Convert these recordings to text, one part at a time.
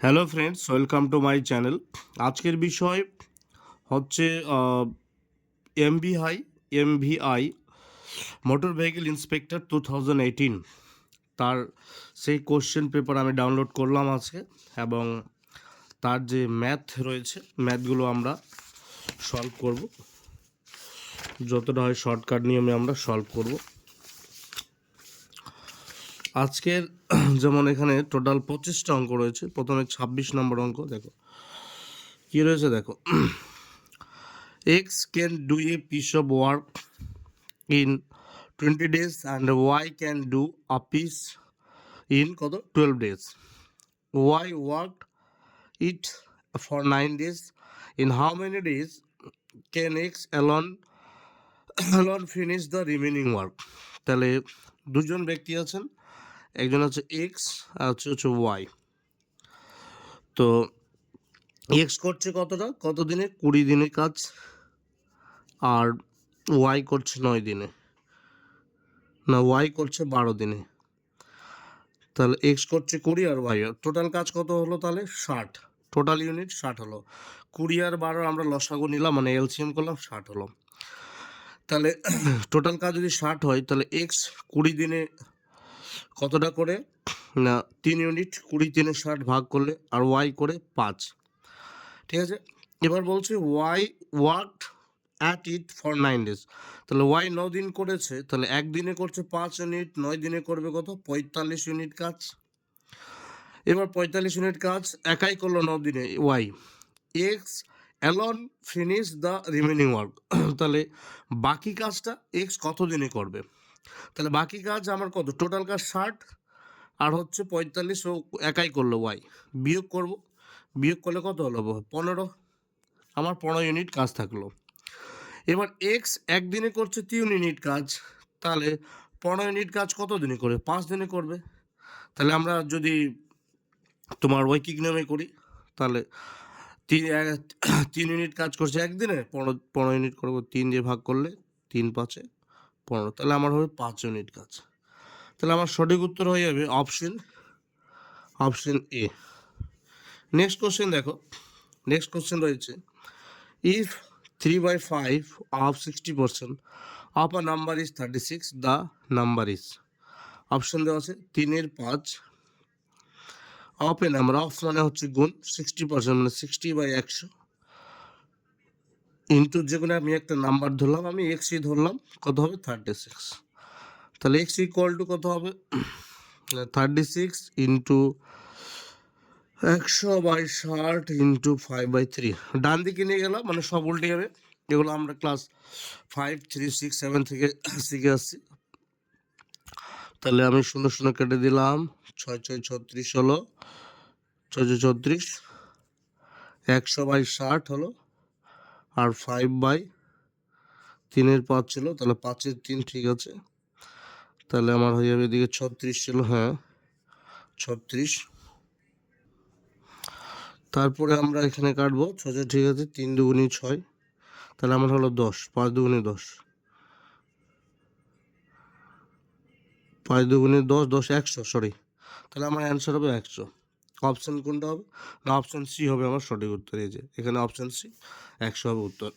Hello friends, welcome to my channel. আজকের বিষয় হচ্ছে এমভিআই মোটর ভেহিকেল ইন্সপেক্টর 2018। তার সেই কোশ্চেন পেপার আমি ডাউনলোড করলাম আজকে, এবং তার যে ম্যাথ রয়েছে ম্যাথগুলো আমরা সলভ করব, যতটা হয় শর্টকাট নিয়মে আমরা সলভ করব আজকের। যেমন এখানে টোটাল 25টা অঙ্ক রয়েছে। প্রথমে 26 নম্বর অঙ্ক দেখো কী রয়েছে। দেখো, X can do a piece of work in 20 days and Y can do a piece in 12 days. Y worked it for 9 days. In how many days can X alone finish the remaining work? তাহলে দুজন ব্যক্তি আছেন, একজন হচ্ছে x আর হচ্ছে Y. তো x করছে কত দিনে? 20 দিনের কাজ, আর ওয়াই করছে 9 দিনে, না ওয়াই করছে 12 দিনে। তাহলে এক্স করছে 20 আর ওয়াই, টোটাল কাজ কত হলো? তাহলে 60, টোটাল ইউনিট 60 হলো। 20 আর 12 আমরা লসাগু নিলাম, মানে এলসিএম করলাম, 60 হলো। তাহলে টোটাল কাজ যদি 60 হয়, তাহলে এক্স 20 দিনে কতটা করে? না 3 ইউনিট। 20 3 60 ভাগ করলে, আর ওয়াই করে 5। ঠিক আছে, এবার বলছে Y worked at it for 9 days। তাহলে ওয়াই 9 দিন করেছে, তাহলে একদিনে করছে 5 ইউনিট, 9 দিনে করবে কত? 45 ইউনিট কাজ। এবার 45 ইউনিট কাজ একাই করলো 9 দিনে Y. X alone finish the remaining work. তাহলে বাকি কাজটা এক্স কত দিনে করবে? তাহলে বাকি কাজ আমার কত? টোটাল কাজ 60 আর হচ্ছে 45, ও একাই করলো ওয়াই। বিয়োগ করব, বিয়োগ করলে কত হলো? 15। আমার 15 ইউনিট কাজ থাকলো। এবার এক্স একদিনে করছে 3 ইউনিট কাজ, তাহলে 15 ইউনিট কাজ কত দিনে করবে? 5 দিনে করবে। তাহলে আমরা যদি তোমার ঐকিক নিয়মে করি, তাহলে 3 ইউনিট কাজ করছে একদিনে, 15 ইউনিট করবো, 3 দিয়ে ভাগ করলে 3 5 15, তাহলে আমার হবে 5 ইউনিট কাজ। তাহলে আমার সঠিক উত্তর হয়ে যাবে অপশন এ। নেক্সট কোশ্চেন দেখো, নেক্সট কোশ্চেন রয়েছে, if 3/5 of 60% of a number is 36, the number is। Option দেওয়া আছে 3/5 অফ এ নাম্বার, অফ মানে হচ্ছে গুণ, 60% মানে 60/100 ইন্টু, যে কোনো আমি একটা নাম্বার ধরলাম, আমি এক্সই ধরলাম, কত হবে? 36। তাহলে এক্স ইকুয়াল টু কত হবে? 36 ইন্টু 100/60 ইন্টু 5/3। ডান দিকে নিয়ে গেলাম, মানে সব উল্টে যাবে। এগুলো আমরা ক্লাস 5 3 6 7 থেকে শিখে আসছি। তাহলে আমি 0 0 কেটে দিলাম, 6 6 36 হলো, 6 6 36, 100/60 হলো, আর 5/3 ছিল, তাহলে 5/3 ঠিক আছে। তাহলে আমার হয়ে যাবে এদিকে 36 ছিল, হ্যাঁ 36। তারপরে আমরা এখানে কাটবো 6 ঠিক আছে, 3 2 6, তাহলে আমার হলো 10, 5 2 10, 5 2 10, 10 100, সরি। তাহলে আমার অ্যান্সার হবে 100। অপশান কোনটা হবে? না অপশান সি হবে আমার সঠিক উত্তর। এই যে এখানে অপশান সি, 100 হবে উত্তর।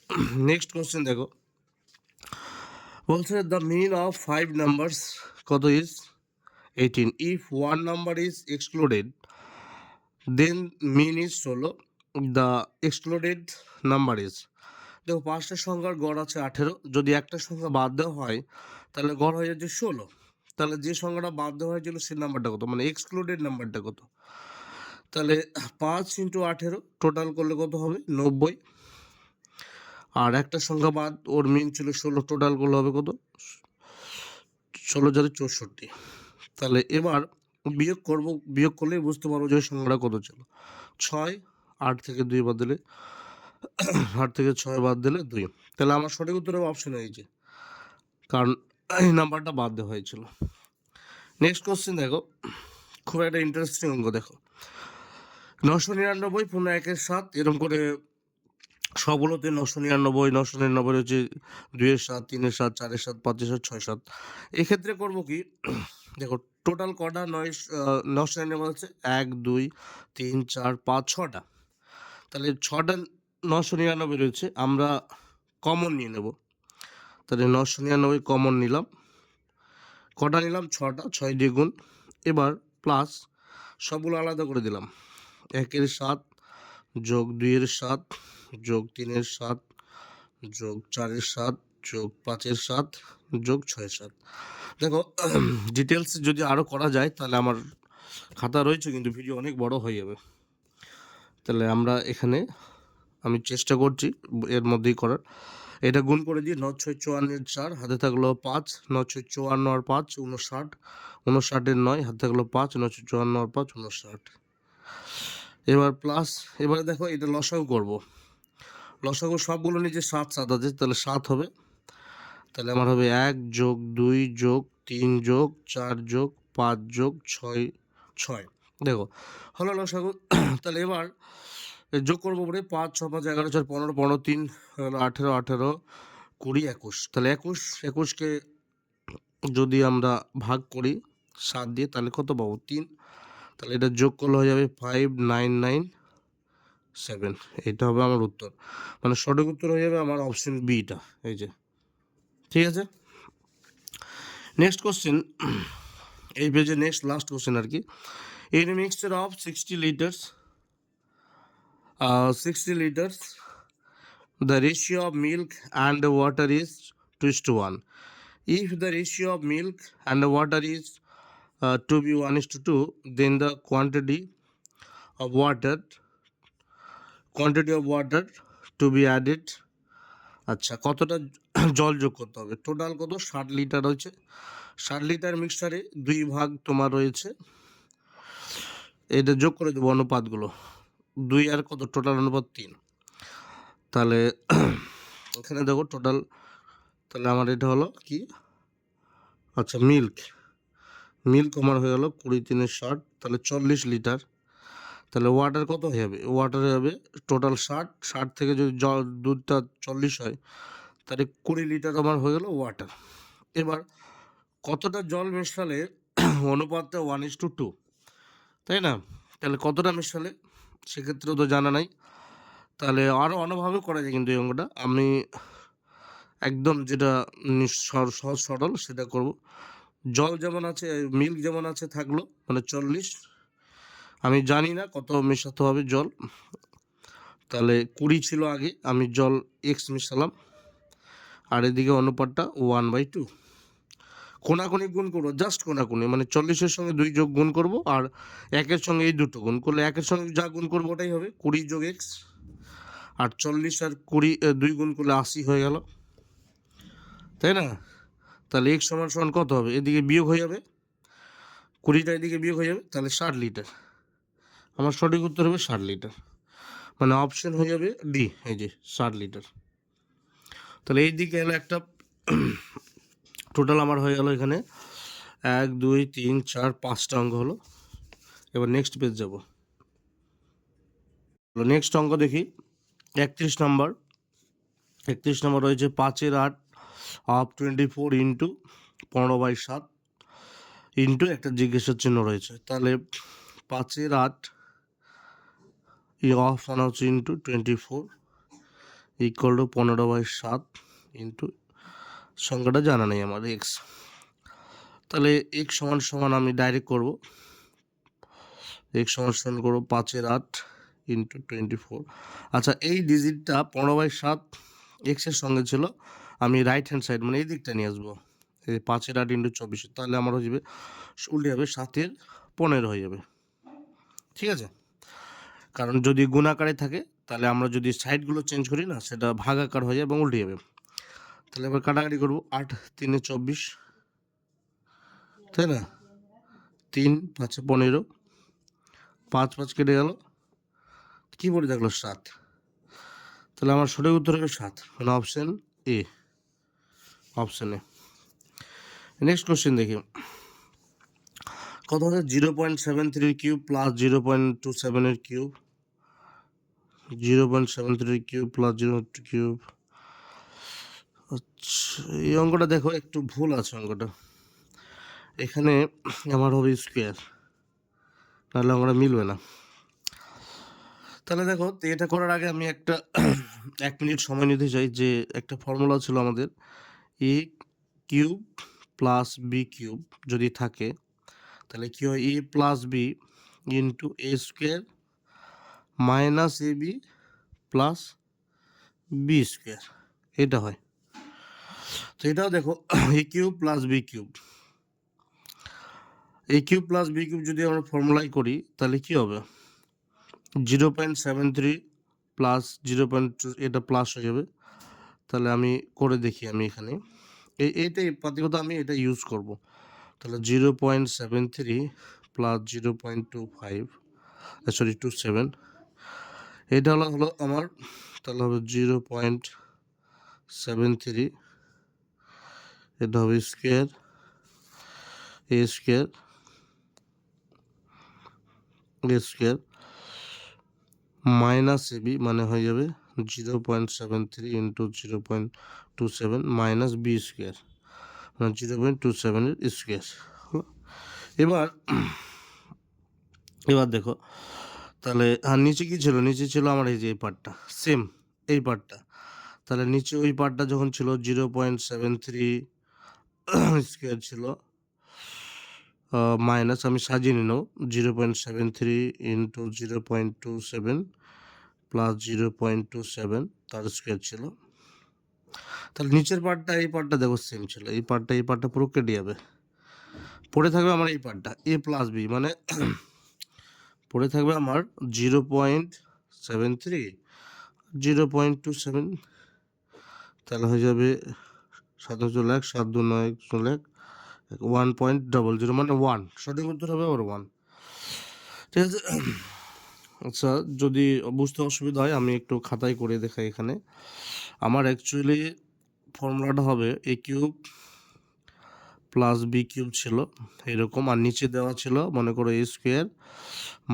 নেক্সট কোশ্চেন দেখো, বলছে দ্য মিন অফ 5 নাম্বারস কত is 18। If one number is excluded, then mean is 16, the excluded number is. দেখো, 5টা সংখ্যার গড় আছে 18, যদি একটা সংখ্যা বাদ দেওয়া হয় তাহলে গড় হয়ে যাচ্ছে 16। তাহলে যে সংখ্যাটা বাদ দেওয়া হয়েছিল সেই নাম্বারটা কত, মানে এক্সক্লুডেড নাম্বারটা কত? তাহলে 5 × 18 টোটাল করলে কত হবে? 90। আর একটা সংখ্যা বাদ, ওর মিন ছিল 16, টোটাল করলে হবে কত? 16 × 64। তাহলে এবার বিয়োগ করব, বিয়োগ করলেই বুঝতে পারবো যে সংখ্যাটা কত ছিল। 6, 8 থেকে 2 বাদ দিলে, 8 থেকে 6 বাদ দিলে 2। তাহলে আমার সঠিক উত্তর হবে অপশন এই যে, কারণ এই নাম্বারটা বাদ দেওয়া হয়েছিল। নেক্সট কোশ্চেন দেখো, খুব একটা ইন্টারেস্টিং অঙ্ক। দেখো, 999 পুনঃ 1 7, এরকম করে সবগুলোতে 999 999 হচ্ছে 2 7 3 7 4 7 5 7 6 7। এক্ষেত্রে করবো কি, দেখো টোটাল কটা 999 হচ্ছে 1 2 3 4 5 6টা। তাহলে 6টা 999 রয়েছে, আমরা কমন নিয়ে নেব। তাহলে 999 কমন নিলাম, কটা নিলাম 6টা, 6 দিয়ে গুণ। এবার প্লাস সবগুলো আলাদা করে দিলাম, 1-এর 7 যোগ 2-এর 7 যোগ 3-এর 7 যোগ 4-এর 7 যোগ 5-এর 7 যোগ 6-এর 7। দেখো ডিটেলস যদি আরও করা যায় তাহলে আমার খাতা রয়েছে, কিন্তু ভিডিও অনেক বড় হয়ে যাবে। তাহলে আমরা এখানে আমি চেষ্টা করছি এর মধ্যেই করার। এটা গুণ করে দিই, 9 6 54-এর 4, হাতে থাকলো 5, 9 6 54 আর 5 59, 59-এর 9, হাতে থাকলো 5, 9 6 54 আর 5 59। এবার প্লাস, এবারে দেখো এটা লসাগু করব। লসাগু সবগুলো নিচে 7 7 আছে, তাহলে 7 হবে। তাহলে আমার হবে 1 যোগ 2 যোগ 3 যোগ 4 যোগ 5 যোগ 6 6। দেখো হলো লসাগু। তাহলে এবার যোগ করবো পরে 5 6 5 11 4 15 15 3 হলো 18 18 20 21। তাহলে 21কে যদি আমরা ভাগ করি 7 দিয়ে তাহলে কত পাবো? 3। তাহলে এটা যোগ করলে হয়ে যাবে 5997। এটা হবে আমার উত্তর, মানে সঠিক উত্তর হয়ে যাবে আমার অপশন বিটা। এই যে, ঠিক আছে। নেক্সট কোশ্চেন, এই পেজে নেক্সট লাস্ট কোশ্চেন আর কি। In mixture of 60 liters, the ratio of milk and water is 2:1. If the ratio of milk and water is to be 1:2, then the quantity of water to be added. আচ্ছা, কতটা জল যোগ করতে হবে? Total কত? 60 litre রয়েছে। 60 litre মিক্সচারে 2 ভাগ তোমার রয়েছে, এটা যোগ করে দেবো অনুপাতগুলো। 2 আর কত? টোটাল অনুপাত 3। তাহলে এখানে দেখো টোটাল, তাহলে আমার এটা হলো কি? আচ্ছা, মিল্ক আমার হয়ে গেলো 20 3 60, তাহলে 40 লিটার। তাহলে ওয়াটার কত হয়ে যাবে? ওয়াটার হয়ে যাবে টোটাল 60 থেকে যদি দুধটা 40 হয় তাহলে 20 লিটার আমার হয়ে গেলো ওয়াটার। এবার কতটা জল মেশালে অনুপাতটা 1:2, তাই না? তাহলে কতটা মেশালে, সেক্ষেত্রেও তো জানা নাই। তাহলে আরও অন্যভাবে করা যায়, কিন্তু এই অঙ্কটা আমি একদম যেটা সহজ সরল সেটা করব। জল যেমন আছে, মিল্ক যেমন আছে থাকলো, মানে 40। আমি জানি না কত মেশাতে হবে জল, তাহলে 20 ছিল আগে, আমি জল x মেশালাম, আর এদিকে অনুপাতটা 1/2। কোনাকুনি গুণ করবো, জাস্ট কোনাকুনি, মানে 40-এর সঙ্গে 2 যোগ গুণ করব, আর 1-এর সঙ্গে এই দুটো গুণ করলে 1-এর সঙ্গে যা গুণ করবো ওটাই হবে 20 যোগ x। আর 40 আর 20 2 গুণ করলে 80 হয়ে গেল, তাই না? তাহলে x সমান কত হবে? এদিকে বিয়োগ হয়ে যাবে, 20টা এদিকে বিয়োগ হয়ে যাবে, তাহলে 60 লিটার। আমার সঠিক উত্তর হবে 60 লিটার, মানে অপশন হয়ে যাবে ডি, এই যে 60 লিটার। তাহলে এই দিকে এলো একটা, টোটাল আমার হয়ে গেল এখানে 1 2 3 4 5টা অঙ্ক হলো। এবার নেক্সট পেজ যাব। নেক্সট অঙ্ক দেখি, 31 নম্বর। 31 নম্বর রয়েছে 5-এর 8 অফ 24 ইন্টু 15/7 ইন্টু একটা জিজ্ঞাসার চিহ্ন রয়েছে। তাহলে 5-এর 8 অফ আনা হচ্ছে ইন্টু 24 ইকুয়াল টু 15/7 ইন্টু সংখ্যাটা জানা নেই আমার এক্স। তাহলে x সমান আমি ডাইরেক্ট করব, x সমান করবো 5-এর 8 ইন্টু 24। আচ্ছা, এই ডিজিটটা 15/7 এক্সের সঙ্গে ছিল, আমি রাইট হ্যান্ড সাইড মানে এই দিকটা নিয়ে আসবো, এই 5-এর 8 ইন্টু 24, তাহলে আমার হয়ে যাবে উল্টে যাবে 7-এর 15 হয়ে যাবে, ঠিক আছে? কারণ যদি গুণাকারে থাকে তাহলে আমরা যদি সাইডগুলো চেঞ্জ করি না, সেটা ভাগাকার হয়ে যাবে এবং উল্টে যাবে। তাহলে এবার কাটাকাটি করবো, 8 3 24, তাই না? 3 5 15, 5 5 কেটে গেল, কী পড়ে থাকলো? 7। তাহলে আমার সঠিক উত্তর হবে 7, মানে option A, option A. Next question দেখি, কত হচ্ছে 0.73 cube plus 0.27 cube, 0.73 cube plus 0.2 cube. আচ্ছা, এই অঙ্কটা দেখো একটু ভুল আছে অঙ্কটা। এখানে আমার হবে স্কোয়ার, নাহলে আমরা মিলবে না। তাহলে দেখো, এটা করার আগে আমি একটা 1 মিনিট সময় নিতে চাই। যে একটা ফর্মুলা ছিল আমাদের, এ কিউব প্লাস বি কিউব যদি থাকে, তাহলে কি হয়, এ plus B into A square minus A B plus B square, এটা হয়। তো এটাও দেখো, এ কিউব প্লাস বি কিউব, এ কিউব প্লাস বি কিউব যদি আমরা ফর্মুলাই করি, তাহলে কি হবে, 0.73 প্লাস 0.2, এটা প্লাস হয়ে যাবে। তাহলে আমি করে দেখি, আমি এখানে এইটাই প্রতিগত আমি এটা ইউজ করব। তাহলে 0.73 প্লাস 0.25, সরি 27, এটা হলো আমার, তাহলে হবে 0.73, এটা হবে square A square minus A B, মানে হয়ে যাবে 0.73 ইন্টু 0.27 মাইনাস বি স্কোয়ার, মানে 0.27 স্কোয়ার। এবার দেখো, তাহলে আর নিচে কি ছিল, নিচে ছিল আমার এই যে এই পার্টটা, সেম এই পার্টটা। তাহলে নিচে ওই পার্টটা যখন ছিল 0.73 স্কোয়ার ছিল, মাইনাস আমি সাজিয়ে নিলাম 0.73 ইন্টু 0.27 প্লাস 0.27 তার স্কোয়ার ছিল। তাহলে নিচের পার্টটা এই পার্টটা দেখো সেম ছিল, এই পার্টটা পুরো কেটে যাবে, পড়ে থাকবে আমার এই পার্টটা এ প্লাস বি, মানে পড়ে থাকবে আমার 0.73 0.27, তাহলে হয়ে যাবে 7 7 2 9 1.00, মানে 1, সঠিক উত্তর হবে আবার 1। ঠিক আছে। আচ্ছা, যদি বুঝতে অসুবিধা হয় আমি একটু খাতায় করে দেখাই। এখানে আমার অ্যাকচুয়ালি ফর্মুলাটা হবে এ কিউব প্লাস বি কিউব ছিল এরকম, আর নিচে দেওয়া ছিল মনে করো এ square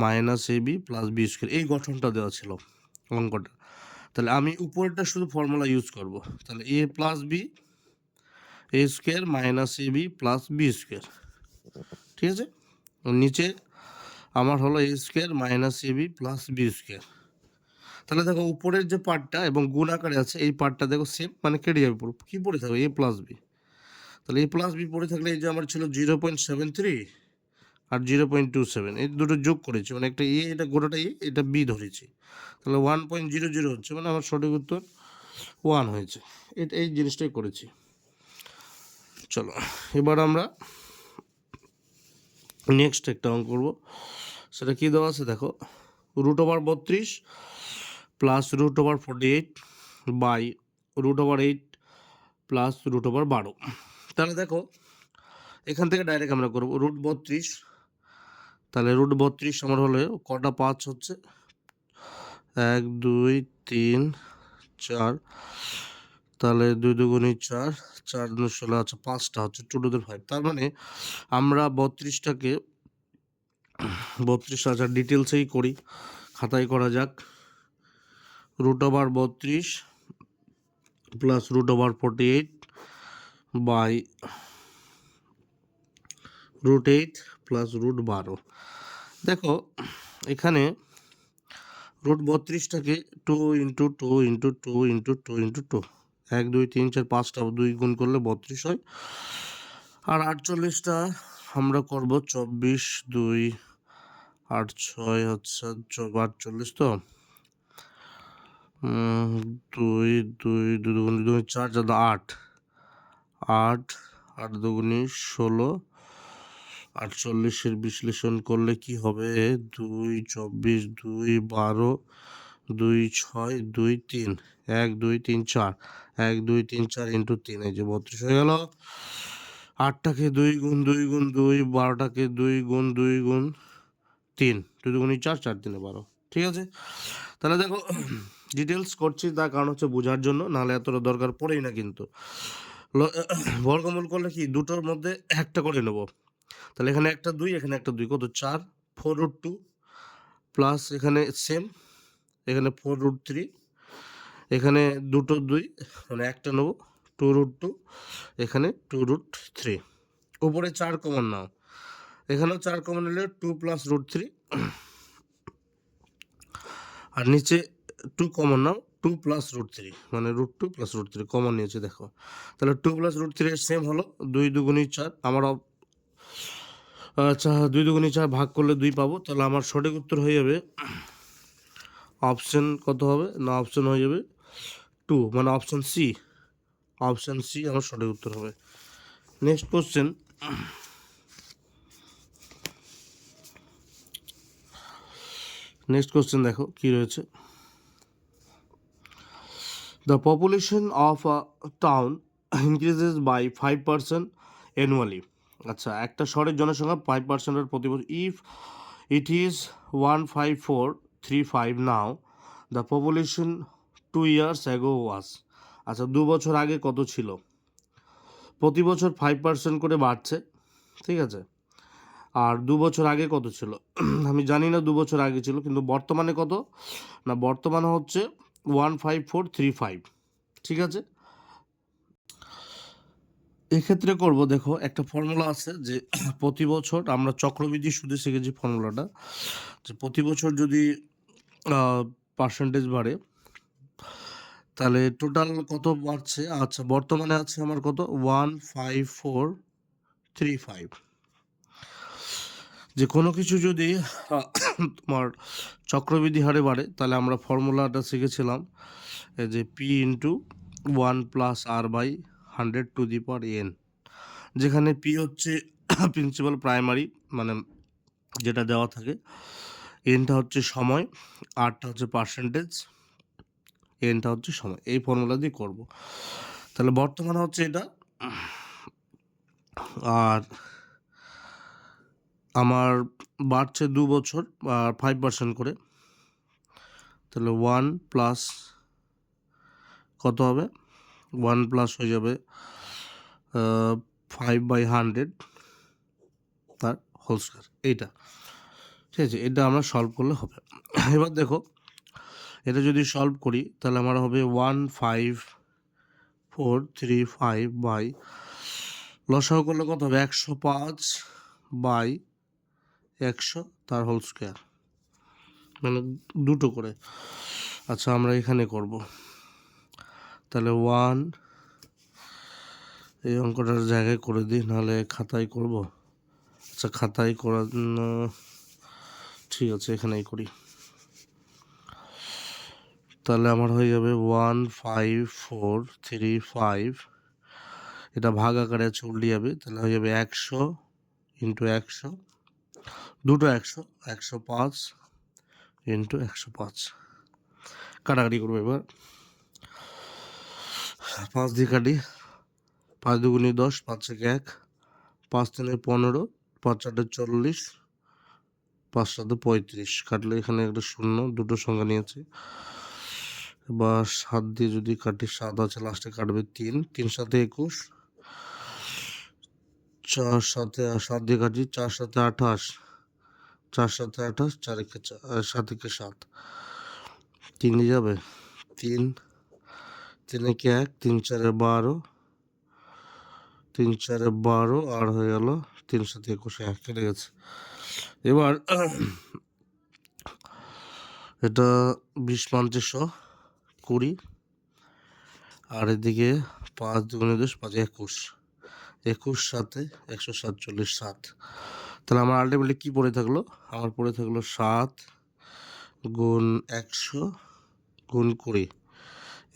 minus A B plus B square, এই গঠনটা দেওয়া ছিল অঙ্কটা। তাহলে আমি উপরেরটা শুধু ফর্মুলা ইউজ করব। তাহলে এ plus B A square minus A B plus B square, ঠিক আছে। নিচে আমার হলো এ square minus A B plus B square. তাহলে দেখো উপরের যে পার্টটা এবং গুণ আকারে আছে, এই পার্টটা দেখো সেম, মানে কেটে যাবে পুরো, কী পড়ে থাকবে এ প্লাস বি। তাহলে এ প্লাস বি পড়ে থাকলে এই যে আমার ছিল 0.73 আর 0.27, এই দুটো যোগ করেছি, মানে একটা এ, এটা গোটাটা এ, এটা বি ধরেছি। তাহলে 1.00 হচ্ছে, মানে আমার সঠিক উত্তর 1 হয়েছে। এটা এই জিনিসটাই করেছি। চলো এবার আমরা নেক্সট একটা অঙ্ক করবো। সেটা কী দেওয়া আছে দেখো, √32 প্লাস √48 বাই √8 প্লাস √12। তাহলে দেখো, এখান থেকে ডাইরেক্ট আমরা করবো √32। তাহলে √32 আমার হলে কটা 5 হচ্ছে, 1 2 3 4, তাহলে 2 2 4, 4 2 16, আচ্ছা 5টা হচ্ছে 2 to the 5। তার মানে আমরা 32টাকে, আচ্ছা ডিটেলসেই করি, খাতায় করা যাক। √32 প্লাস √48 বাই √8 প্লাস √12। দেখো এখানে √32টাকে 2 ইন্টু 2 ইন্টু 2 ইন্টু 2 ইন্টু 2, 1 2 3 4 5টা 2 গুণ করলে 32 হয়। আর 48টা আমরা করব 24 2 8 6 হচ্ছে 48, তো 2 2 2 দুগুণ 2 4 8 8 8 দুগুণে 16, 48-এর বিশ্লেষণ করলে কি হবে, 2 24 2 12 2 6 2 3, 1 2 3 4, 1 2 3 4 ইন্টু 3, এই যে 32 হয়ে গেল। 8টাকে 2 গুণ 2 গুণ 2, 12টাকে 2 গুণ 2 গুণ 3, 2 দুগুণে 4 4 3 12, ঠিক আছে। তাহলে দেখো ডিটেলস করছি তার কারণ হচ্ছে বোঝার জন্য, নাহলে এতটা দরকার পড়েই না। কিন্তু বর্গমূল করলে কি দুটোর মধ্যে একটা করে নেব। তাহলে এখানে একটা 2, এখানে একটা 2, কত 4, 4√2 প্লাস এখানে সেম, এখানে 4√3, এখানে দুটো 2, মানে একটা নেব 2√2, এখানে 2√3, উপরে 4 কমন নাও, এখানেও 4 কমন নিলে 2 প্লাস রুট 3, আর নিচে 2 কমন নাও, 2 প্লাস রুট 3, মানে রুট 2 প্লাস রুট 3 কমন নিয়েছে। দেখো তাহলে 2 প্লাস রুট 3 সেম হলো, 2 দুগুণী 4। আমার আচ্ছা 2 দুগুণী 4 ভাগ করলে 2 পাবো। তাহলে আমার সঠিক উত্তর হয়ে যাবে অপশন কত হবে না, অপশন হয়ে যাবে 2, মানে অপশন সি। অপশন সি আমার সঠিক উত্তর হবে। নেক্সট কোশ্চেন, দেখো কি রয়েছে। The population of a town increases by 5% annually. আচ্ছা, একটা শহরের জনসংখ্যা 5% প্রতি বছর। If it is 15435 now, the population 2 years ago was. আচ্ছা 2 বছর আগে কত ছিল? প্রতি বছর 5% করে বাড়ছে, ঠিক আছে। আর 2 বছর আগে কত ছিল? আমি জানি না 2 বছর আগে ছিল, কিন্তু বর্তমানে কত না, বর্তমানে হচ্ছে 15435, ঠিক আছে। এক্ষেত্রে করব, দেখো একটা ফর্মুলা আছে যে প্রতি বছর আমরা চক্রবৃদ্ধি সুদে শিখেছি ফর্মুলাটা, যে প্রতি বছর যদি পার্সেন্টেজ বাড়ে তাহলে টোটাল কত বাড়ছে। আচ্ছা বর্তমানে আছে আমার কত, 15435। যে কোনো কিছু যদি তোমার চক্রবৃদ্ধি হারে বাড়ে তাহলে আমরা ফর্মুলাটা শিখেছিলাম যে P into 1 plus R by 100 to the power N, যেখানে পি হচ্ছে প্রিন্সিপাল প্রাইমারি মানে যেটা দেওয়া থাকে, এনটা হচ্ছে সময়, আরটা হচ্ছে পার্সেন্টেজ, এনটা হচ্ছে সময়। এই ফর্মুলা দিয়ে করব। তাহলে বর্তমানে হচ্ছে এটা, আর আমার বাড়ছে 2 বছর আর 5% করে, তাহলে 1 প্লাস কত হবে, 1 প্লাস হয়ে যাবে 5/100 তার হোল স্কয়ার, এইটা ঠিক আছে। এটা আমরা সলভ করলে হবে। এবার দেখো এটা যদি সলভ করি তাহলে আমার হবে 15435 বাই, লসাগু করলে কত হবে, 105/100 তার হোল স্কয়ার, মানে দুটো করে। আচ্ছা আমরা এখানে করব, তাহলে 1, এই অঙ্কটার জায়গায় করে দিই, নাহলে খাতায় করব। আচ্ছা খাতায় করা ঠিক আছে, এখানেই করি। তাহলে আমার হয়ে যাবে 15435, এটা ভাগ আকারে আছে, উল্টে যাবে, তাহলে হয়ে যাবে 100 ইন্টু 100, দুটো 100, 105 ইন্টু 105। কাটাকাটি করবো এবার, 5 দিয়ে কাটি, 5 দুগুণে 10, 5 থেকে 1, 5 3 15, 5 4 40, 5 7 35, কাটলে এখানে একটা শূন্য, দুটো সংখ্যা নিয়েছি। বা 7 দিয়ে যদি কাটি, 7 আছে লাস্টে, কাটবে 3, 3 7 21, 4 7 7 দিয়ে কাটি, 4 7 28, 4 7 28, 4 1 7 1 7, 3 যাবে, 3 3 1 3 4 12, 3 4 12, আর হয়ে গেল 3 7 21, কেটে গেছে। এবার এটা 20 5 20, আর এদিকে 5 দুগুণে 10, 5 21, 21 7 147 7। তাহলে আমার আলটিমেটলি কী পড়ে থাকলো, আমার পড়ে থাকলো 7 গুণ 100 গুণ 20,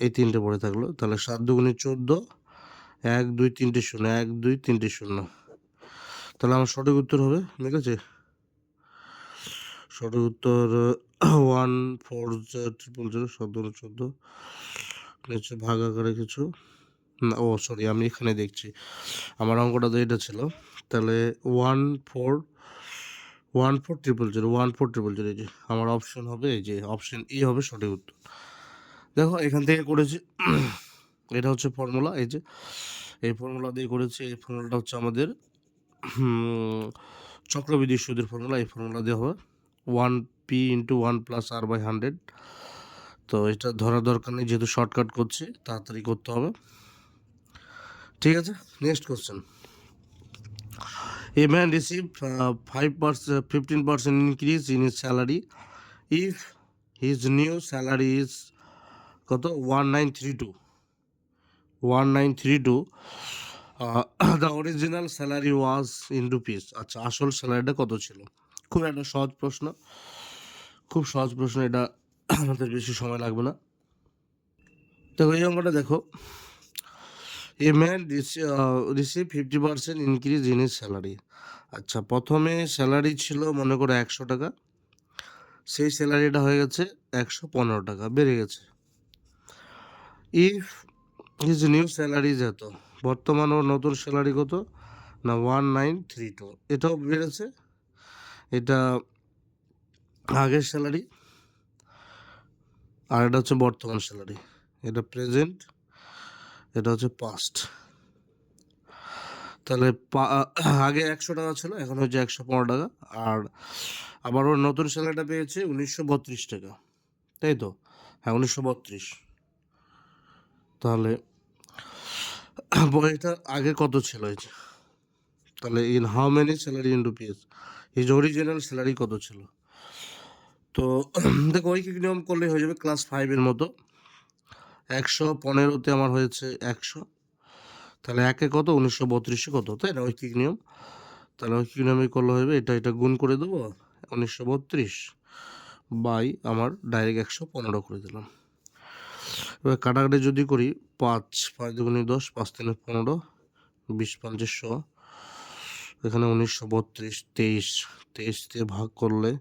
এই তিনটে পড়ে থাকলো। তাহলে 7 দুগুণে 14, 1 2 3 0, 1 2 3 0। তাহলে আমার সঠিক উত্তর হবে, ঠিক আছে। সঠিক উত্তর 14000, 17 14, নিচে ভাগ আকারে কিছু না, ও সরি আমি এখানে দেখছি, আমার অঙ্কটা তো এটা ছিল। তাহলে 14000, এই যে আমার অপশন হবে, এই যে অপশন ই হবে সঠিক উত্তর। দেখো এখান থেকে করেছি, এটা হচ্ছে ফর্মুলা, এই যে এই ফর্মুলা দিয়ে করেছি। এই ফর্মুলাটা হচ্ছে আমাদের চক্রবৃদ্ধি সুদের ফর্মুলা। এই ফর্মুলা দিয়ে হবে 1p into 1 plus R by 100। তো এটা ধরার দরকার নেই, যেহেতু শর্টকাট করছি, তাড়াতাড়ি করতে হবে, ঠিক আছে। Next question, A man received 15% increase in his salary if his new salary is কত 1932 the original salary was in rupees. আচ্ছা, আসল স্যালারিটা কত ছিল? খুব একটা সহজ প্রশ্ন, খুব সহজ প্রশ্ন, এটা আমাদের বেশি সময় লাগবে না। দেখো এই অঙ্কটা দেখো, a man receive 50% increase in his salary. আচ্ছা, প্রথমে স্যালারি ছিল মনে করো 100 টাকা, সেই স্যালারিটা হয়ে গেছে 115 টাকা, বেড়ে গেছে। ইফ হিজ নিউ স্যালারি এত, বর্তমান ওর নতুন স্যালারি কত না 1932, এটাও বেড়েছে, এটা আগের স্যালারি, আর এটা হচ্ছে বর্তমান স্যালারি, এটা প্রেজেন্ট, এটা হচ্ছে পাস্ট। তাহলে আগে 100 টাকা ছিল, এখন হচ্ছে 115 টাকা, আর আবার ওর নতুন স্যালারিটা পেয়েছে 1932 টাকা, তাই তো? হ্যাঁ, 1932। তাহলে এটা আগে কত ছিল? তাহলে in how many salary in rupees his original salary কত ছিল? তো দেখো ঐকিক নিয়ম করলেই হয়ে যাবে, ক্লাস 5-এর মতো। 115-তে আমার হয়েছে 100, তাহলে একে কত 1932-এ কত, তাই না? ঐকিক নিয়ম, তাহলে ঐকিক নিয়মে করলে হবে এটা গুণ করে দেবো, 1932 বাই আমার ডাইরেক্ট 115 করে দিলাম। এবার কাটাকাটি যদি করি, 5 দুগুণে 10, 5 3 15, 20 5 100, এখানে 1932, 23 দিয়ে ভাগ করলে,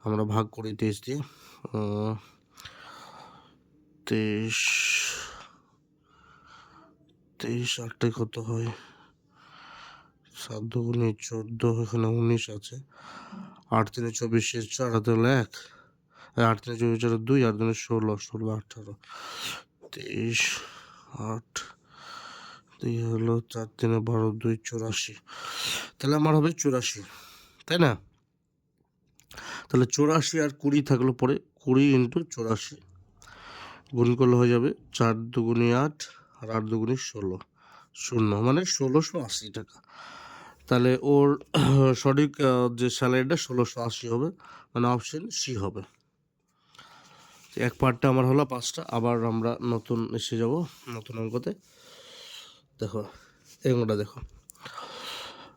আমরা ভাগ করি 23 দিয়ে, 23 আটটায় কত হয়, 7 দুগুণে 14, এখানে 19 আছে, 8 3 24, 4 হাতে হলো 1, 8 3 24 4 2, 8 2 16, 16 18, 23 8 2 হলো 4 3 12 2 84, তাহলে আমার হবে 84, তাই না? তাহলে 84 আর 20 থাকলো পরে, 20 ইন্টু 84 গুণ করলে হয়ে যাবে 4 দুগুণে 8 আর 8 দুগুণে 16, 0, মানে 1680 টাকা। তাহলে ওর সঠিক যে স্যালারিটা 1680 হবে, মানে অপশন সি হবে। এক পার্টটা আমার হলো 5টা, আবার আমরা নতুন এসে যাব নতুন অঙ্কতে। দেখো এই অঙ্কটা দেখো,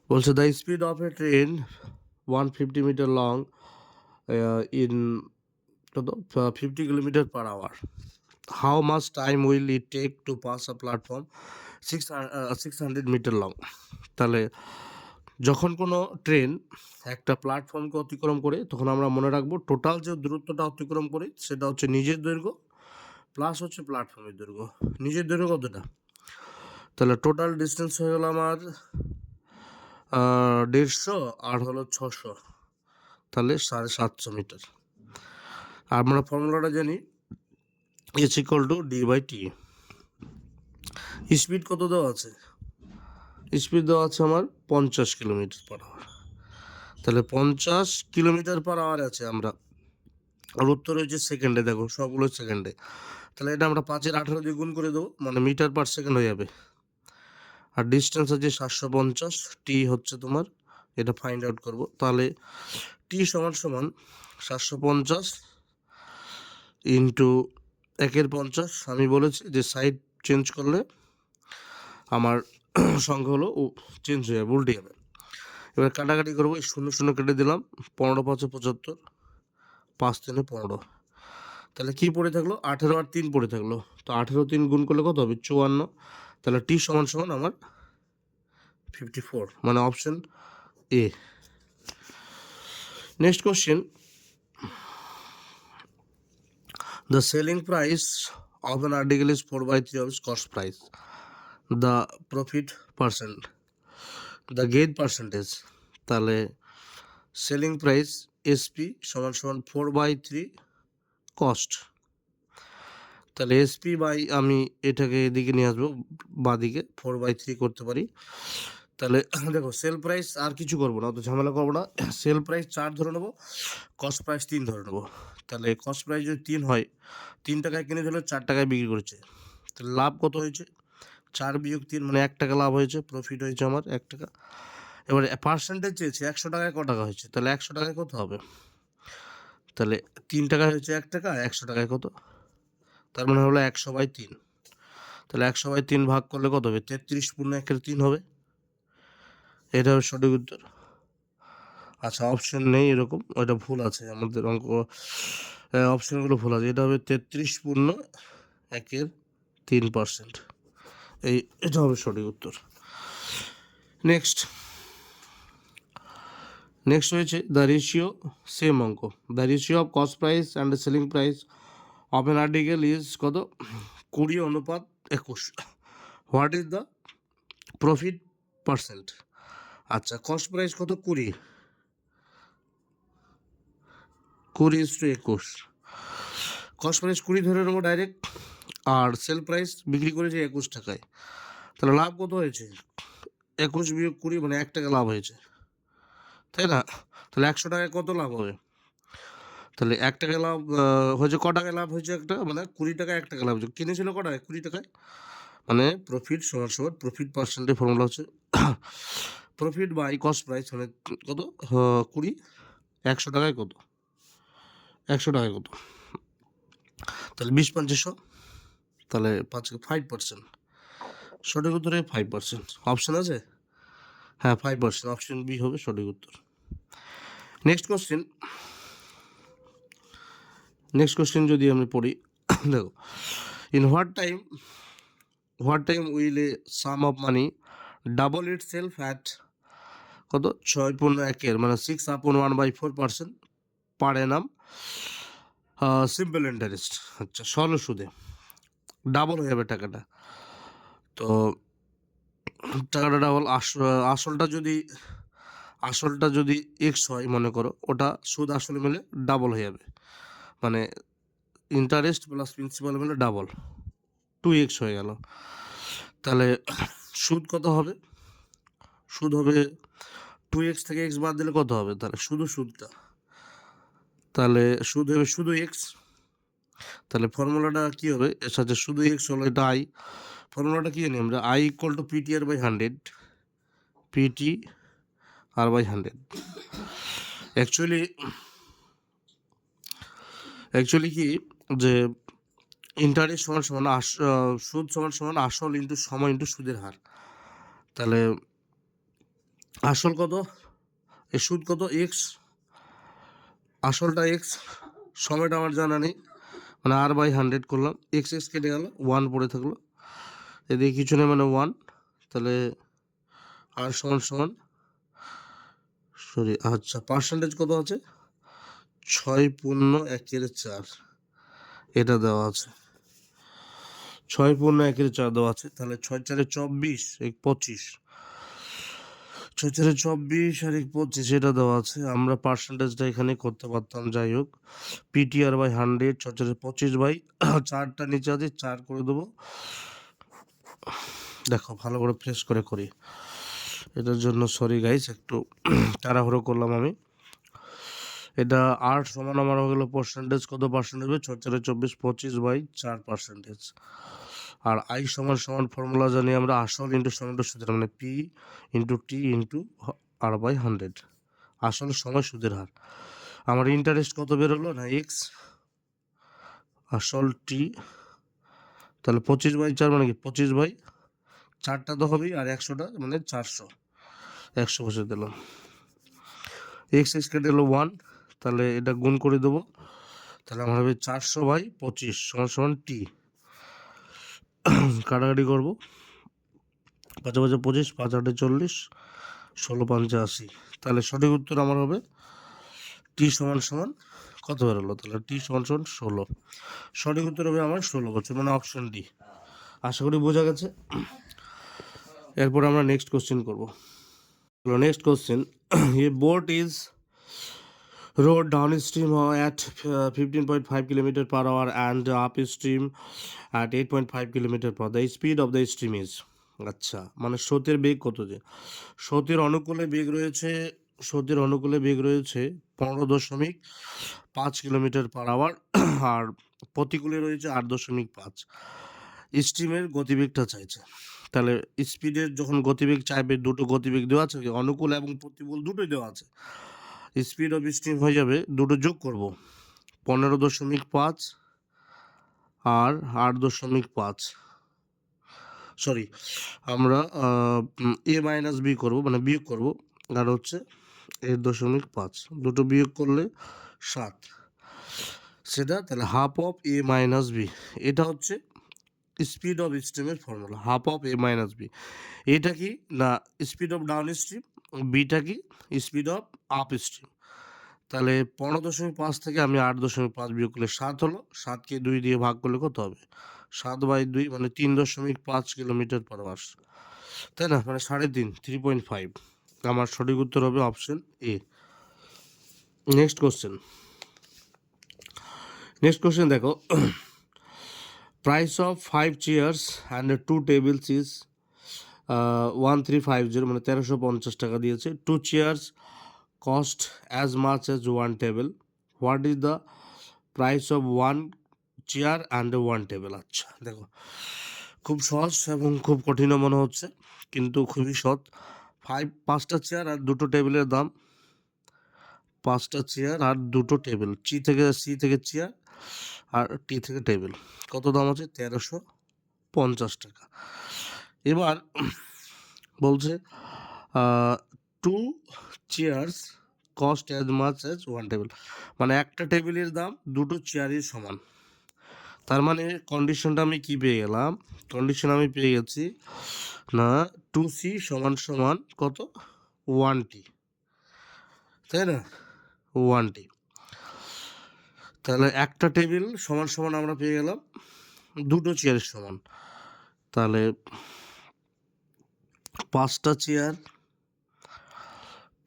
বলছে the speed of a train 150 metre long in 50 kilometre per hour, how much time will it take to pass a platform 600 metre long. তাহলে যখন কোনো ট্রেন একটা প্ল্যাটফর্মকে অতিক্রম করে, তখন আমরা মনে রাখবো টোটাল যে দূরত্বটা অতিক্রম করে সেটা হচ্ছে নিজের দৈর্ঘ্য প্লাস হচ্ছে প্ল্যাটফর্মের দৈর্ঘ্য। নিজের দৈর্ঘ্য কতটা? তাহলে টোটাল ডিস্টেন্স হয়ে গেল আমার 150, আর হলো 600, তাহলে 750 মিটার। আর আমরা ফর্মুলাটা জানি, এইচ ইকুয়াল টু ডি/টি। স্পিড কত দেওয়া আছে? স্পিড দেওয়া আছে আমার 50 কিলোমিটার পার আওয়ার। তাহলে 50 কিলোমিটার পার আওয়ার আছে আমরা, আর উত্তর হচ্ছে সেকেন্ডে, দেখো সবগুলো সেকেন্ডে। তাহলে এটা আমরা 5-এর 18 দিয়ে গুণ করে দেবো, মানে মিটার পার সেকেন্ড হয়ে যাবে। আর ডিস্টেন্স হচ্ছে 750, টি হচ্ছে তোমার, এটা ফাইন্ড আউট করব। তাহলে টি সমান 750 ইন্টু 1/50। আমি বলেছি যে সাইড চেঞ্জ করলে আমার সংখ্যা হলো চেঞ্জ হয়ে যাবে, উল্টে যাবে। এবার কাটাকাটি করবো, এই 0 0 কেটে দিলাম, 15 5 75, 5 3 15, তাহলে কি পড়ে থাকলো? 18 আর 3 পড়ে থাকলো। তো 18 3 গুণ করলে কত হবে? 54। তাহলে টি সমান আমার 54, মানে option A. Next question, the selling price of an article is 4/3 of its cost price. The profit percent, the gain percentage. তাহলে সেলিং প্রাইস এসপি সমান 4/3 কস্ট। তাহলে এসপি বাই, আমি এটাকে এদিকে নিয়ে আসবো, বাদিকে 4/3 করতে পারি। তাহলে দেখো সেল প্রাইস আর কিছু করবো না, অত ঝামেলা করবো না, সেল প্রাইস 4 ধরে নেবো, কস্ট প্রাইস 3 ধরে নেবো। তাহলে কস্ট প্রাইস যদি 3 হয়, 3 টাকায় কিনে দিলে 4 টাকায় বিক্রি করেছে, তাহলে লাভ কত হয়েছে? 4 - 3, মানে 1 টাকা লাভ হয়েছে, প্রফিট হয়েছে আমার 1 টাকা। এবারে পার্সেন্টেজ চেয়েছে 100 টাকায় ক টাকা হয়েছে, তাহলে 100 টাকায় কত হবে? তাহলে 3 টাকায় হয়েছে 1 টাকা, 100 টাকায় কত? তার মানে হলো 100/3। তাহলে 100/3 ভাগ করলে কত হবে? 33 পূর্ণ 1-এর 3 হবে। এটা হবে সঠিক উত্তর। আচ্ছা, অপশন নেই এরকম, ওইটা ভুল আছে আমাদের অঙ্ক, অপশনগুলো ভুল আছে। এটা হবে 33 পূর্ণ 1-এর 3%। এটা হবে সঠিক উত্তর। নেক্সট হয়েছে দ্য রেশিও, সেম অঙ্ক। The ratio of cost price and selling price of N article is কত? 20:21। What is the profit percent? আচ্ছা, কস্ট প্রাইস কত? 20:21। কস্ট প্রাইস 20 ধরে নেবো ডাইরেক্ট, আর সেল প্রাইস বিক্রি করেছে 21 টাকায়। তাহলে লাভ কত হয়েছে? 21 বিয়োগ 20 মানে 1 টাকা লাভ হয়েছে, তাই না? তাহলে 100 টাকায় কত লাভ হবে? তাহলে 1 টাকা লাভ হয়েছে, ক টাকায় লাভ হয়েছে? একটা মানে 20 টাকায় 1 টাকা লাভ হয়েছে। কিনেছিল ক টাকায়? 20 টাকায়। মানে প্রফিট সমান সমান প্রফিট পার্সেন্টের ফর্মুলা হচ্ছে প্রফিট বাই কস্ট প্রাইস, মানে কত? 20, 100 টাকায় কত? 100 টাকায় কত? তাহলে 20-500, তাহলে 5%। সঠিক উত্তরে 5%। অপশন আছে? হ্যাঁ, 5%। অপশন বি হবে সঠিক উত্তর। নেক্সট কোশ্চেন যদি আমি পড়ি, দেখো, in what time will A some of money double it self at কত? 6.1-এর মানে 6/1/4% পার অ্যানাম সিম্পল ইন্টারেস্ট। আচ্ছা, সরল সুদে ডাবল হয়ে যাবে টাকাটা। তো টাকাটা ডাবল, আসলটা যদি এক্স হয় মনে করো, ওটা সুদ আসলে মিলে ডাবল হয়ে যাবে, মানে ইন্টারেস্ট প্লাস প্রিন্সিপাল মিলে ডাবল, 2x হয়ে গেল। তাহলে সুদ কত হবে? সুদ হবে 2x থেকে x বাদ দিলে কত হবে? তাহলে সুদটা, তাহলে সুদ হবে শুধু x। তাহলে ফর্মুলাটা কী হবে? এর সাথে শুধু x হলো, এটা i। ফর্মুলাটা কী জানি আমরা? i = PTR/100, PTR/100। অ্যাকচুয়ালি কি, যে ইন্টারেস্ট সমান সমান সুদ সমান সমান আসল ইন্টু সময় ইন্টু সুদের হার। তাহলে আসল কত, এই সুদ কত? এক্স, আসলটা এক্স, সময়টা আমার জানা নেই, মানে R/100 করলাম, এক্স কেটে গেল, 1 পড়ে থাকলো, এদিকে কিছু নেই মানে 1। তাহলে আর সমান আচ্ছা, পার্সেন্টেজ কত আছে? 6.1/4 এটা দেওয়া আছে, 6.1/4 দেওয়া আছে। তাহলে 6×4 = 24, 25, 6×4 = 24 আর 25 এটা দেওয়া আছে। আমরা পার্সেন্টেজটা এখানে করতে পারতাম, যাই হোক। PTR/100, 6×4 = 25/4টা নিচে আছে, 4 করে দেবো। দেখো, ভালো করে প্রেস করে করি, এটার জন্য সরি গাইস, একটু তাড়াহুড়ো করলাম আমি। এটা আর সমান আমার হয়ে গেলো পার্সেন্টেজ, কত পার্সেন্টেজ হবে? 6×4 = 24, 25/4%। আর আই সমান ফর্মুলা জানি আমরা, আসল ইন্টু সময় ইন্টু সুদের, মানে P × T × R/100, আসল সময় সুদের হার। আমার ইন্টারেস্ট কত বেরোলো না? এক্স, আসল টি, তাহলে 25/4 মানে কি? 25/4টা তো হবেই, আর 100টা মানে 400, 100 বসে দিলাম। এক্স কেটে গেলো 1, তাহলে এটা গুণ করে দেবো, তাহলে আমার হবে 400/25 = টি। কাটাকাটি করবো, 5 × 5 = 25, 5 × 8 = 40, 16 × 5 = 80। তাহলে সঠিক উত্তর আমার হবে টি সমান কত বেরোলো? তাহলে টি সমান 16। সঠিক উত্তর হবে আমার 16 বছর, মানে অপশন ডি। আশা করি বোঝা গেছে। এরপর আমরা নেক্সট কোশ্চেন করবো। Next question, a BOT is rowed downstream at 15.5 km/h and upstream at 8.5 km/h. The speed of the stream is, আচ্ছা, মানে স্রোতের বেগ কত? যে স্রোতের অনুকূলে বেগ রয়েছে 15.5 km/h, আর প্রতিকূলে রয়েছে 8.5। স্ট্রিমের গতিবেগটা চাইছে। তাহলে স্পিডের যখন গতিবেগ চাইবে, দুটো গতিবেগ দেওয়া আছে, অনুকূল এবং প্রতিকূল দুটোই দেওয়া আছে। স্পিড অফ স্টিম হয়ে যাবে, দুটো যোগ করব, 15.5 আর 8.5। সরি, আমরা a মাইনাস বি করবো, মানে বিয়োগ করব, আর হচ্ছে 8.5, দুটো বিয়োগ করলে 7, সেটা তাহলে half of A minus B. এটা হচ্ছে স্পিড অফ স্ট্রিমের formula, half of A minus B. এটা কি না স্পিড অফ ডাউন স্ট্রিম, বিটা কি স্পিড অফ আপ স্ট্রিম। তাহলে 15.5 থেকে আমি 8.5 বিয়োগ করলে 7 হলো, 7কে 2 দিয়ে ভাগ করলে কত হবে? 7/2 মানে 3.5 কিলোমিটার পার আওয়ার, তাই না? মানে 3.5, 3.5। আমার সঠিক উত্তর হবে অপশন এ। নেক্সট কোশ্চেন দেখো, price of 5 chairs and 2 tables is 1350, মানে 1350 টাকা দিয়েছে। 2 chairs cost as much as 1 table, what is the price of 1 chair and 1 table? আচ্ছা দেখো, খুব সহজ এবং খুব কঠিনও মনে হচ্ছে, কিন্তু খুবই সহজ। 5টা চেয়ার আর 2টো টেবিলের দাম, 5টা চেয়ার আর 2টো টেবিল, সি থেকে চেয়ার আর টি থেকে টেবিল, কত দাম আছে? 1350 টাকা। এবার বলছে 2 chairs cost as much as 1 table, মানে একটা টেবিলের দাম 2টো চেয়ারের সমান। তার মানে কন্ডিশনটা আমি কি পেয়ে গেলাম? কন্ডিশন আমি পেয়ে গেছি না 2c সমান সমান কত? 1t, তাই না? 1t। তাহলে একটা টেবিল সমান সমান আমরা পেয়ে গেলাম 2টো চেয়ারের সমান। তাহলে 5টা চেয়ার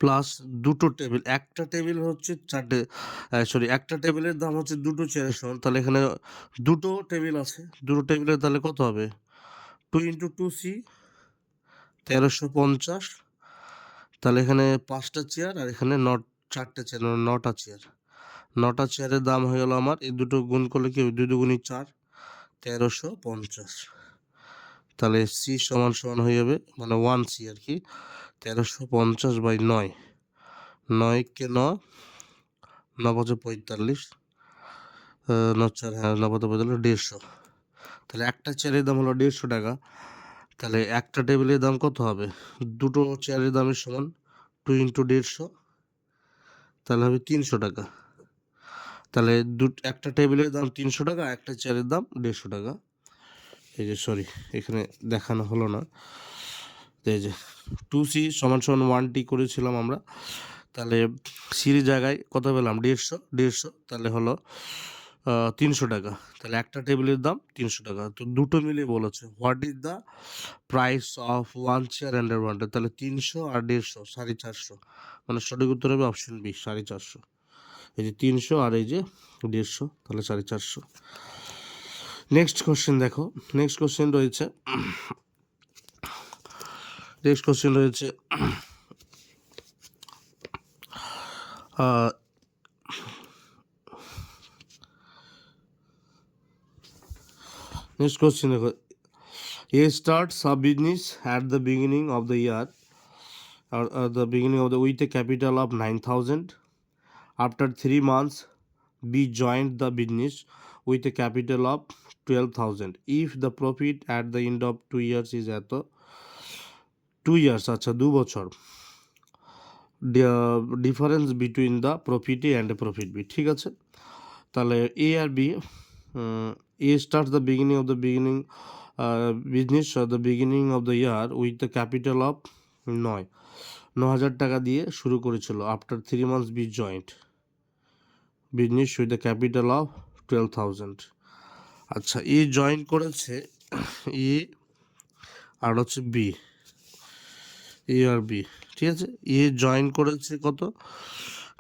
প্লাস 2টো টেবিল, একটা টেবিল হচ্ছে 4টে, একটা টেবিলের দাম হচ্ছে 2টো চেয়ারের সমান। তাহলে এখানে 2টো টেবিল আছে, 2টো টেবিলের তাহলে কত হবে? 2 × 2c 1350। তাহলে এখানে 5টা চেয়ার আর এখানে 4টে চেয়ার, 9টা চেয়ার, 9টা চেয়ারের দাম হয়ে গেল আমার, এই দুটো গুণ করলে কি 2 2 4, 1350। তাহলে সি সমান সমান হয়ে যাবে, মানে 1c আর কি, 1350/9, 9কে 9, 9 45, 9 4, হ্যাঁ 9 45, 150। তাহলে একটা চেয়ারের দাম হলো 150 টাকা। তাহলে একটা টেবিলের দাম কত হবে? দুটো চেয়ারের দামের সমান, 2 × 150, তাহলে হবে 300 টাকা। তাহলে একটা টেবিলের দাম 300 টাকা, একটা চেয়ারের দাম 150 টাকা। এই যে সরি, এখানে দেখানো হলো না, এই যে 2c সমান সমান 1t করেছিলাম আমরা। তাহলে সির জায়গায় কত পেলাম? 150, তাহলে হলো 300 টাকা। তাহলে একটা টেবিলের দাম 300 টাকা। তো দুটো মিলিয়ে বলেছে what is the price of 1 chair and 1 table. তাহলে 300 আর 150, 450, মানে সঠিক উত্তর হবে অপশন বি, 450। এই যে 300 আর এই যে 150, তাহলে 450। নেক্সট কোশ্চেন দেখো, নেক্সট কোশ্চেন রয়েছে নেক্সট কোশ্চেন রয়েছে নেক্সট কোশ্চেন দেখো, এ starts a business at the beginning of the year, or the beginning of the with a capital of 9,000. After 3 months, B joined the business with a capital of 12,000. If the profit at the end of 2 years is at the 2 years, আচ্ছা 2 বছর, difference between the profit A and profit B. ঠিক আছে, তাহলে A আর B, A starts the beginning of the business the beginning of the year with the capital of 9,000 টাকা দিয়ে শুরু করেছিল। After 3 months B joint business with the capital of 12,000। আচ্ছা, এ join করেছে, এ আর হচ্ছে বি, এ আর বি, ঠিক আছে। এ জয়েন করেছে কত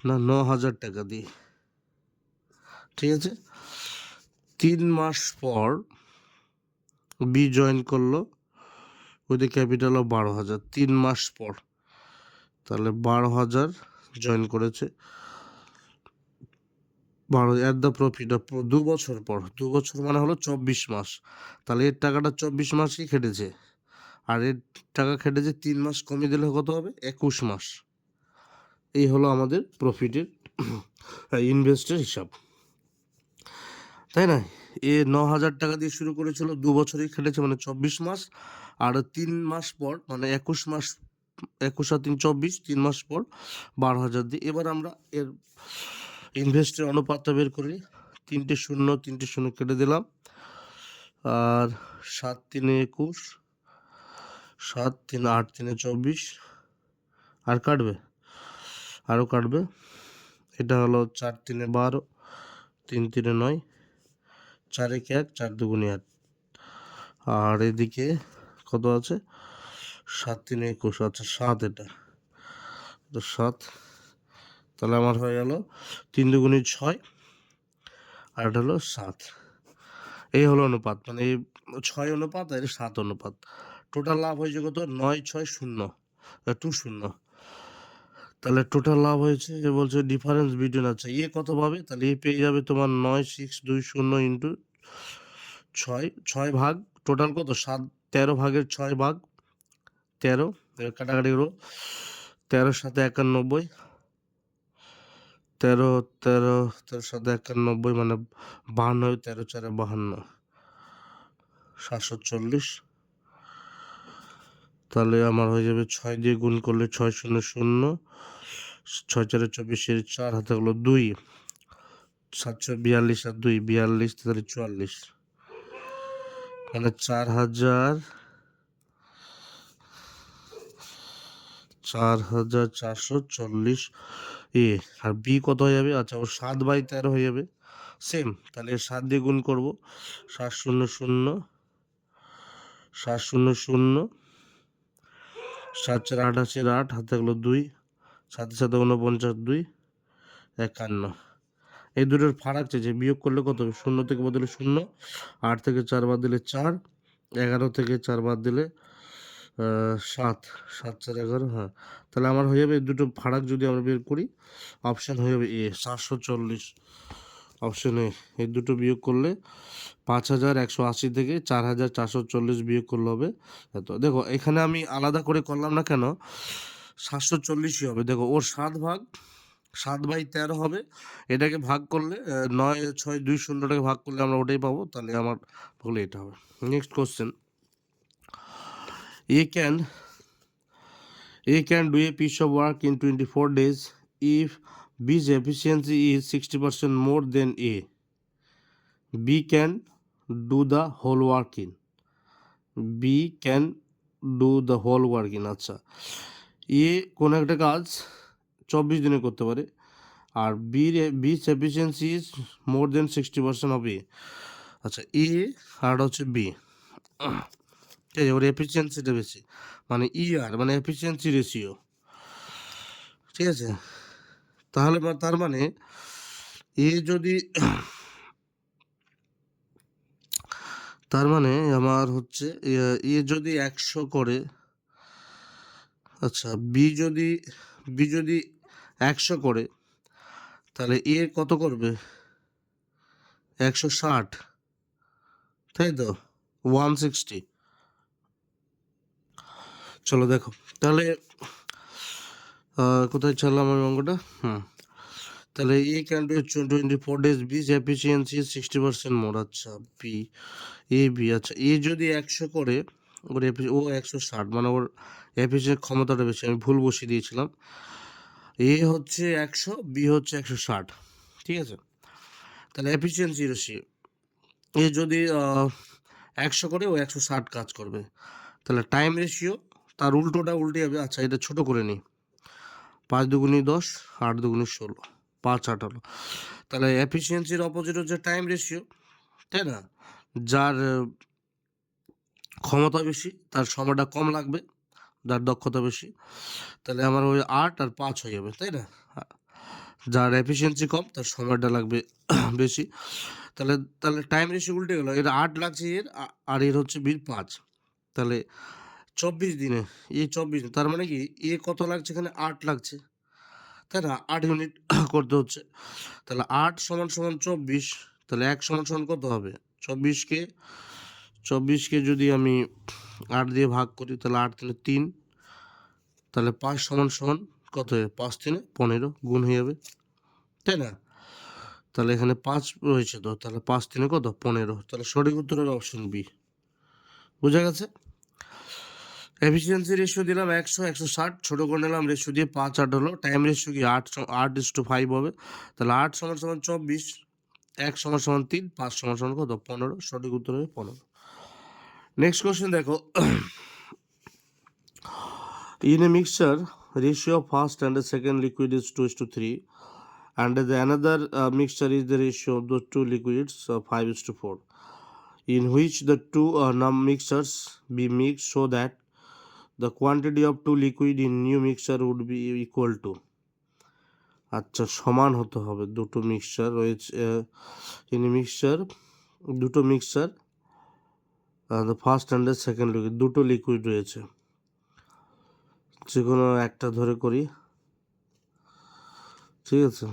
না 9,000 টাকা দিয়ে, ঠিক আছে। 3 মাস পর বি জয়েন করলো উইথ দ্য ক্যাপিটাল অফ 12,000, 3 মাস পর, তাহলে 12,000 জয়েন করেছে, 12 অ্যাট দ্য প্রফিট অফ 2 বছর পর, 2 বছর মানে হলো 24 মাস, তাহলে এর টাকাটা 24 মাসই খেটেছে। আর এর টাকা খেটেছে 3 মাস, কমিয়ে দিলে কত হবে? 21 মাস। এই হলো আমাদের প্রফিটের ইনভেস্টের হিসাব, তাই না? এ 9,000 টাকা দিয়ে শুরু করেছিল, 2 বছরই খেটেছে, মানে 24 মাস। আর 3 মাস পর, মানে 21 মাস, 21 আর 3 24, 3 মাস পর 12,000 দিয়ে। এবার আমরা এর ইনভেস্টের অনুপাতটা বের করি। 3টে শূন্য, 3টে শূন্য কেটে দিলাম, আর 7 3 21, 7 3 8 3 24, আর কাটবে, আরও কাটবে। এটা হলো 4 3 12, 3 3 9, 4 1 1, 4 2 8। আর এদিকে কত আছে? 7 3 21, আচ্ছা 7, এটা তো 7। তাহলে আমার হয়ে গেল 3 2 6, আর এটা হলো 7। এই হলো অনুপাত, মানে 6 অনুপাত আর 7 অনুপাত। টোটাল লাভ হয়েছে কত? 9 6 0 2 0। তাহলে টোটাল লাভ হয়েছে, বলছে ডিফারেন্স বিটুইন, আচ্ছা কত পাবে? তাহলে পেয়ে যাবে তোমার 9 6 2 0 ইন্টু 6, 6 ভাগ টোটাল কত? 7, 13 ভাগের 6 ভাগ 13, কাটাকাটি করো, 13 7 91, 13 13 13 7 91, মানে 52, 13 4 52, 740। তাহলে আমার হয়ে যাবে 6 দিয়ে গুণ করলে 6 0 0, 6 4 24, 4 হাতে হলো 2, 742 আর 2 42, তাহলে 44, মানে 4,440 আর বি কত হয়ে যাবে? আচ্ছা, ও 7/13 হয়ে যাবে, সেম। তাহলে 7 দিয়ে গুণ করবো, 7 0 0, 7 0 0, 7 4 88, 8 হাতে গেলো 2, 7 7 49, 2 51। এই দুটোর ফারাক চেয়েছে, বিয়োগ করলে কত হবে? 0 থেকে বদলে 0, 8 থেকে 4 বাদ দিলে 4, 11 থেকে 4 বাদ দিলে 7, 7 4 11, হ্যাঁ। তাহলে আমার হয়ে যাবে এই দুটো ফারাক যদি আমরা বের করি, অপশান হয়ে যাবে এ, 740। অপশান এ, এই দুটো বিয়োগ করলে 5,180 থেকে 4,440 বিয়োগ করলে হবে এত। দেখো এখানে আমি আলাদা করে করলাম না কেন, 740ই হবে। দেখো ওর 7/13 হবে, এটাকে ভাগ করলে 9 6 2 0টাকে ভাগ করলে আমরা ওটাই পাবো, তাহলে আমার বলে এটা হবে। Next question, A can do a piece of work in 24 days if B's efficiency is 60% more than A. B can do the whole work in. B can do the whole work in, আচ্ছা। কোনো একটা কাজ 24 দিনে করতে পারে, আর B's efficiency is more than 60% of A। আচ্ছা, আর হচ্ছে B, ঠিক আছে, ওর এফিসিয়েন্সিটা বেশি, মানে মানে এফিসিয়েন্সি রেশিও, ঠিক আছে। তাহলে তার মানে যদি তার মানে আমার হচ্ছে যদি 100 করে, আচ্ছা বি যদি 100 করে, তাহলে কত করবে? 160, তাই তো, 160। চলো দেখো তাহলে কোথায় ছাড়লাম আমি অঙ্কটা? তাহলে can do 24 days, B's efficiency is 60% মোর। আচ্ছা বি, আচ্ছা যদি 100 করে, ওর ও 160, মানে ওর এফিসিয়েন্সি ক্ষমতাটা বেশি, আমি ভুল বসিয়ে দিয়েছিলাম। হচ্ছে 100, বি হচ্ছে 160, ঠিক আছে। তাহলে এফিসিয়েন্সি রেশিও, যদি 100 করে, ও 160 কাজ করবে। তাহলে টাইম রেশিও তার উল্টোটা উল্টে যাবে। আচ্ছা এটা ছোট করে নিই, 5 দুগুণি 10, 8 দুগুণি 16, 5 8 হলো। তাহলে এফিসিয়েন্সির অপোজিট হচ্ছে টাইম রেশিও, তাই না? যার ক্ষমতা বেশি তার সময়টা কম লাগবে, যার দক্ষতা বেশি। তাহলে আমার ওই 8 আর 5 হয়ে যাবে, তাই না? যার এফিসিয়েন্সি কম তার সময়টা লাগবে বেশি। তাহলে টাইম রেশিও উল্টে গেল, এর 8 লাগছে আর এর হচ্ছে 5। তাহলে 24 দিনে, 24 দিন, তার মানে কি কত লাগছে? এখানে 8 লাগছে, তাই না? 8 ইউনিট করতে হচ্ছে। তাহলে 8 = 24, তাহলে 1 = কত হবে? 24কে 24কে যদি আমি 8 দিয়ে ভাগ করি তাহলে 8 3 3, তাহলে 5 সমান সমান কত হবে? 5 3 15 গুণ হয়ে যাবে, তাই না? তাহলে এখানে 5 রয়েছে, তো তাহলে 5 3 কত? 15। তাহলে সঠিক উত্তর হলো অপশন বি। বোঝা গেছে? এফিসিয়েন্সি রেশিও দিলাম 100 160, ছোটো করে নিলাম রেশিও দিয়ে 5 8 হলো। টাইম রেশিও কি 8:5 হবে, তাহলে 8 সমান সমান 24, 1 সমান সমান 3, 5 সমান সমান কত? 15। সঠিক উত্তর হবে 15। নেক্সট কোশ্চেন দেখো, in a mixture ratio of first and the second liquid is 2:3, and the another mixture is the ratio of the two liquids 5:4, in which the two mixtures be mixed so that the quantity of two liquid in new mixture would be equal to। আচ্ছা, সমান হতে হবে। দুটো mixture রয়েছে, in mixture, দুটো mixture, the first and the second liquid, দুটো liquid রয়েছে, যে কোনো একটা ধরে করি, ঠিক আছে?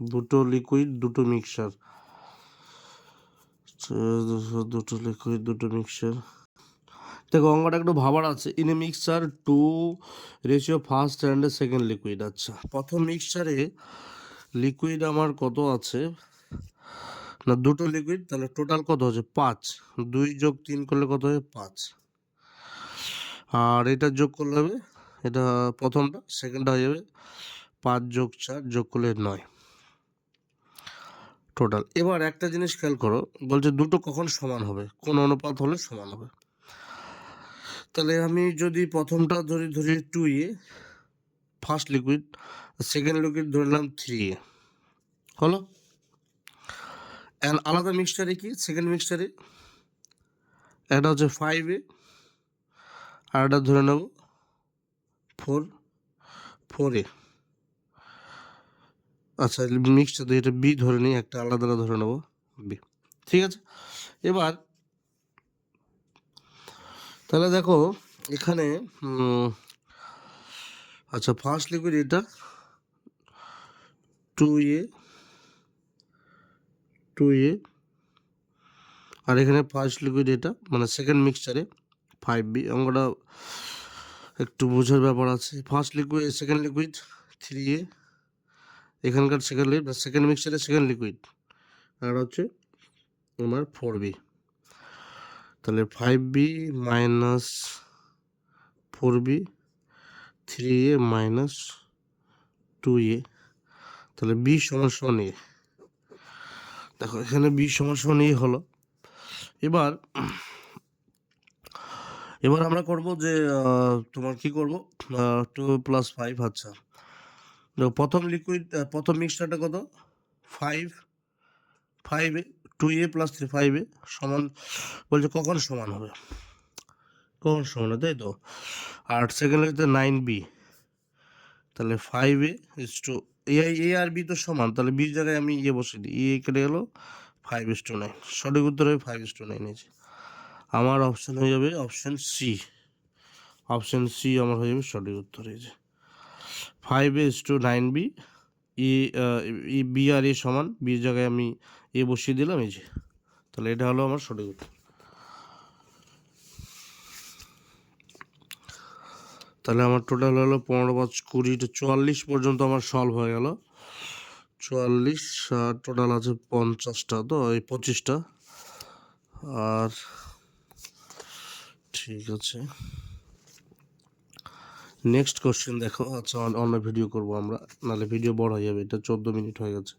দুটো লিকুইড দুটো মিক্সচার, দুটো লিকুইড দুটো মিক্সচার। দেখো অঙ্কটা একটু ভাবার আছে। In a mixture to ratio first and second liquid. আচ্ছা, প্রথম মিক্সচারে লিকুইড আমার কত আছে না, দুটো লিকুইড, তাহলে টোটাল কত হচ্ছে? 5। 2 যোগ 3 করলে কত হবে? 5। আর এটা যোগ করলে হবে, এটা প্রথমটা, সেকেন্ডটা হয়ে যাবে 5 যোগ 4 যোগ করলে 9 টোটাল। এবার একটা জিনিস খেয়াল করো, বলছে দুটো কখন সমান হবে, কোন অনুপাত হলে সমান হবে। তাহলে আমি যদি প্রথমটা ধরি 2a first liquid, second liquid ধরলাম 3a, হলো। আলাদা মিক্সচারে কি, সেকেন্ড মিক্সচারে একটা হচ্ছে 5a আর একটা ধরে নেব 4a। আচ্ছা, মিক্সচার এটা বি ধরে নিই, একটা আলাদা ধরে নেব বি, ঠিক আছে? এবার তাহলে দেখো এখানে আচ্ছা, ফার্স্ট লিকুইড এটা 2a আর এখানে ফার্স্ট লিকুইড এটা, মানে সেকেন্ড মিক্সচারে 5b। অঙ্কটা একটু বোঝার ব্যাপার আছে। First liquid second liquid 3a, এখানকার সেকেন্ড মিক্সচারে সেকেন্ড লিকুইড, আর হচ্ছে আমার 4b। তাহলে 5b minus 4b, 3a minus 2a, তাহলে b সমান সমান a। দেখো এখানে b সমান সমান a হলো। এবার আমরা করব যে তোমার কি করব, 2 + 5। আচ্ছা, দেখো প্রথম লিকুইড, প্রথম মিক্সচারটা কত? 5a 2a + 3 5a সমান, বলছে কখন সমান হবে, কখন সমান হবে, তাই তো? আর সেকেন্ড লিকুইড 9b, তাহলে 5a এ আর বি তো সমান, তাহলে বির জায়গায় আমি বসিয়ে দিই, কেটে গেল 5:9। সঠিক উত্তর হবে 5:9 আছে। আমার অপশন হয়ে যাবে অপশন সি। অপশন সি আমার হয়ে যাবে সঠিক উত্তর। এই যে 5:9b, বি আর এ সমান, বির জায়গায় আমি বসিয়ে দিলাম, এই যে। তাহলে এটা হলো আমার সঠিক উত্তর। তাহলে আমার টোটাল হলো 15 5 20 44 পর্যন্ত আমার সলভ হয়ে গেল। 44, টোটাল আছে 50টা, তো এই 25টা। আর ঠিক আছে, নেক্সট কোশ্চেন দেখো। আচ্ছা, অন্য ভিডিও করবো আমরা, নাহলে ভিডিও বড় হয়ে যাবে, এটা 14 মিনিট হয়ে গেছে।